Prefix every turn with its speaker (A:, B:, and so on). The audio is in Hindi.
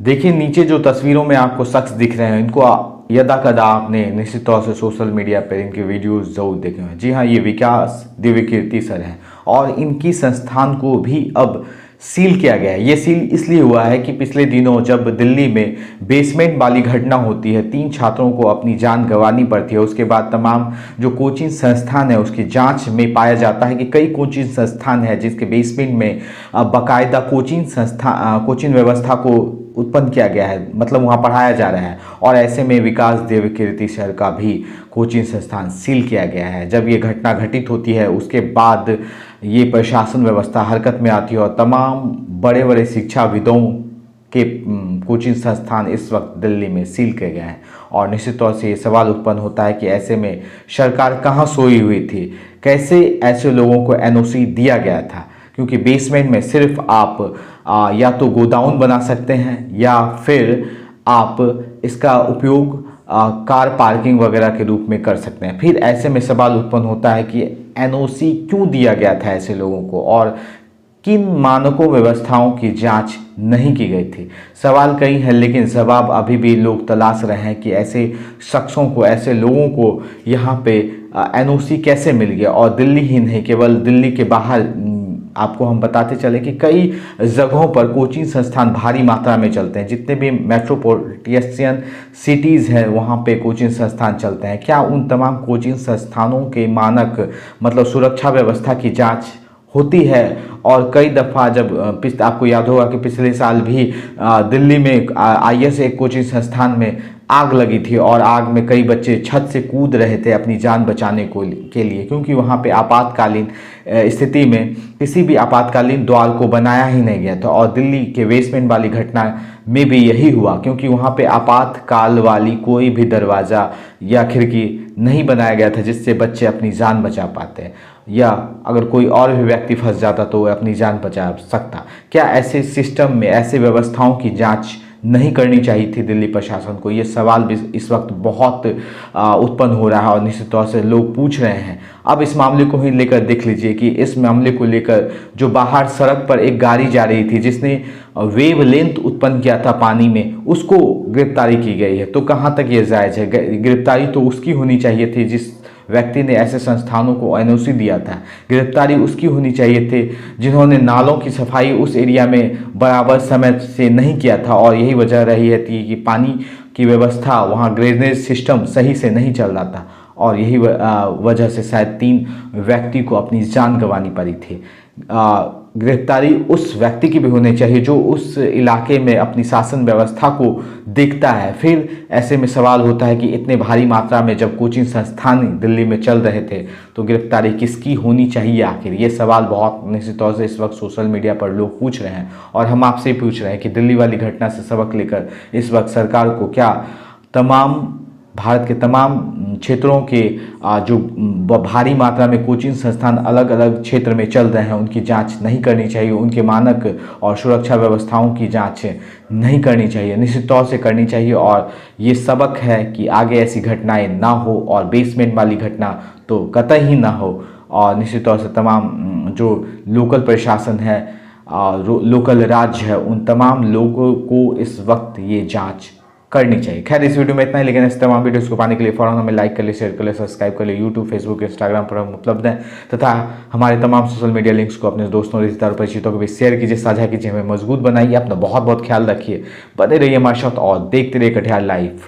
A: देखिए नीचे जो तस्वीरों में आपको शख्स दिख रहे हैं इनको यदा कदा आपने निश्चित तौर से सोशल मीडिया पर इनके वीडियोस जरूर देखे हैं। जी हाँ, ये विकास दिव्यकीर्ति सर हैं और इनकी संस्थान को भी अब सील किया गया है। ये सील इसलिए हुआ है कि पिछले दिनों जब दिल्ली में बेसमेंट वाली घटना होती है, 3 छात्रों को अपनी जान गंवानी पड़ती है, उसके बाद तमाम जो कोचिंग संस्थान है उसकी जांच में पाया जाता है कि कई कोचिंग संस्थान है जिसके बेसमेंट में बाकायदा कोचिंग व्यवस्था को उत्पन्न किया गया है, मतलब वहाँ पढ़ाया जा रहा है। और ऐसे में विकास दिव्यकीर्ति सर का भी कोचिंग संस्थान सील किया गया है। जब ये घटना घटित होती है उसके बाद ये प्रशासन व्यवस्था हरकत में आती है और तमाम बड़े बड़े शिक्षाविदों के कोचिंग संस्थान इस वक्त दिल्ली में सील किए गए हैं। और निश्चित तौर से ये सवाल उत्पन्न होता है कि ऐसे में सरकार कहाँ सोई हुई थी, कैसे ऐसे लोगों को एनओसी दिया गया था, क्योंकि बेसमेंट में सिर्फ आप या तो गोडाउन बना सकते हैं या फिर आप इसका उपयोग कार पार्किंग वगैरह के रूप में कर सकते हैं। फिर ऐसे में सवाल उत्पन्न होता है कि एनओसी क्यों दिया गया था ऐसे लोगों को और किन मानकों व्यवस्थाओं की जांच नहीं की गई थी। सवाल कई हैं लेकिन जवाब अभी भी लोग तलाश रहे हैं कि ऐसे शख्सों को, ऐसे लोगों को यहाँ पे एनओसी कैसे मिल गया। और दिल्ली ही नहीं, केवल दिल्ली के बाहर आपको हम बताते चले कि कई जगहों पर कोचिंग संस्थान भारी मात्रा में चलते हैं। जितने भी मेट्रोपॉलिटन सिटीज़ हैं वहाँ पे कोचिंग संस्थान चलते हैं। क्या उन तमाम कोचिंग संस्थानों के मानक, मतलब सुरक्षा व्यवस्था की जांच होती है? और कई दफ़ा जब आपको याद होगा कि पिछले साल भी दिल्ली में आईएस एक कोचिंग संस्थान में आग लगी थी और आग में कई बच्चे छत से कूद रहे थे अपनी जान बचाने के लिए, क्योंकि वहाँ पे आपातकालीन स्थिति में किसी भी आपातकालीन द्वार को बनाया ही नहीं गया था। और दिल्ली के बेसमेंट वाली घटना में भी यही हुआ, क्योंकि वहाँ पे आपातकाल वाली कोई भी दरवाज़ा या खिड़की नहीं बनाया गया था जिससे बच्चे अपनी जान बचा पाते, या अगर कोई और भी व्यक्ति फंस जाता तो वह अपनी जान बचा सकता। क्या ऐसे सिस्टम में, ऐसे व्यवस्थाओं की जांच नहीं करनी चाहिए थी दिल्ली प्रशासन को? ये सवाल भी इस वक्त बहुत उत्पन्न हो रहा है और निश्चित तौर से लोग पूछ रहे हैं। अब इस मामले को ही लेकर देख लीजिए कि इस मामले को लेकर जो बाहर सड़क पर एक गाड़ी जा रही थी जिसने वेव लेंथ उत्पन्न किया था पानी में, उसको गिरफ्तारी की गई है। तो कहाँ तक ये जायज़ है? गिरफ्तारी तो उसकी होनी चाहिए थी जिस व्यक्ति ने ऐसे संस्थानों को एनओसी दिया था। गिरफ्तारी उसकी होनी चाहिए थी जिन्होंने नालों की सफाई उस एरिया में बराबर समय से नहीं किया था और यही वजह रही है कि पानी की व्यवस्था, वहाँ ड्रेनेज सिस्टम सही से नहीं चल रहा था और यही वजह से शायद 3 व्यक्ति को अपनी जान गंवानी पड़ी थी। गिरफ्तारी उस व्यक्ति की भी होनी चाहिए जो उस इलाके में अपनी शासन व्यवस्था को देखता है। फिर ऐसे में सवाल होता है कि इतने भारी मात्रा में जब कोचिंग संस्थान दिल्ली में चल रहे थे तो गिरफ्तारी किसकी होनी चाहिए आखिर? ये सवाल बहुत निश्चित तौर से इस वक्त सोशल मीडिया पर लोग पूछ रहे हैं और हम आपसे पूछ रहे हैं कि दिल्ली वाली घटना से सबक लेकर इस वक्त सरकार को क्या तमाम भारत के तमाम क्षेत्रों के जो भारी मात्रा में कोचिंग संस्थान अलग अलग क्षेत्र में चल रहे हैं उनकी जांच नहीं करनी चाहिए? उनके मानक और सुरक्षा व्यवस्थाओं की जांच नहीं करनी चाहिए? निश्चित तौर से करनी चाहिए। और ये सबक है कि आगे ऐसी घटनाएं ना हो और बेसमेंट वाली घटना तो कतई ही ना हो। और निश्चित तौर से तमाम जो लोकल प्रशासन है, लोकल राज्य है, उन तमाम लोगों को इस वक्त ये जाँच करनी चाहिए। खैर इस वीडियो में इतना ही, लेकिन इस तमाम वीडियोस को पाने के लिए फौरन हमें लाइक कर ले, शेयर कर ले, सब्सक्राइब कर ले। यूट्यूब, फेसबुक, इंस्टाग्राम पर हम उपलब्ध हैं तथा हमारे तमाम सोशल मीडिया लिंक्स को अपने दोस्तों, रिश्तेदारों, परिचितों को भी शेयर कीजिए, साझा कीजिए, हमें मजबूत बनाइए। अपना बहुत बहुत ख्याल रखिए, बने रहिए हमारे साथ और देखते रहिए कटिहार लाइव।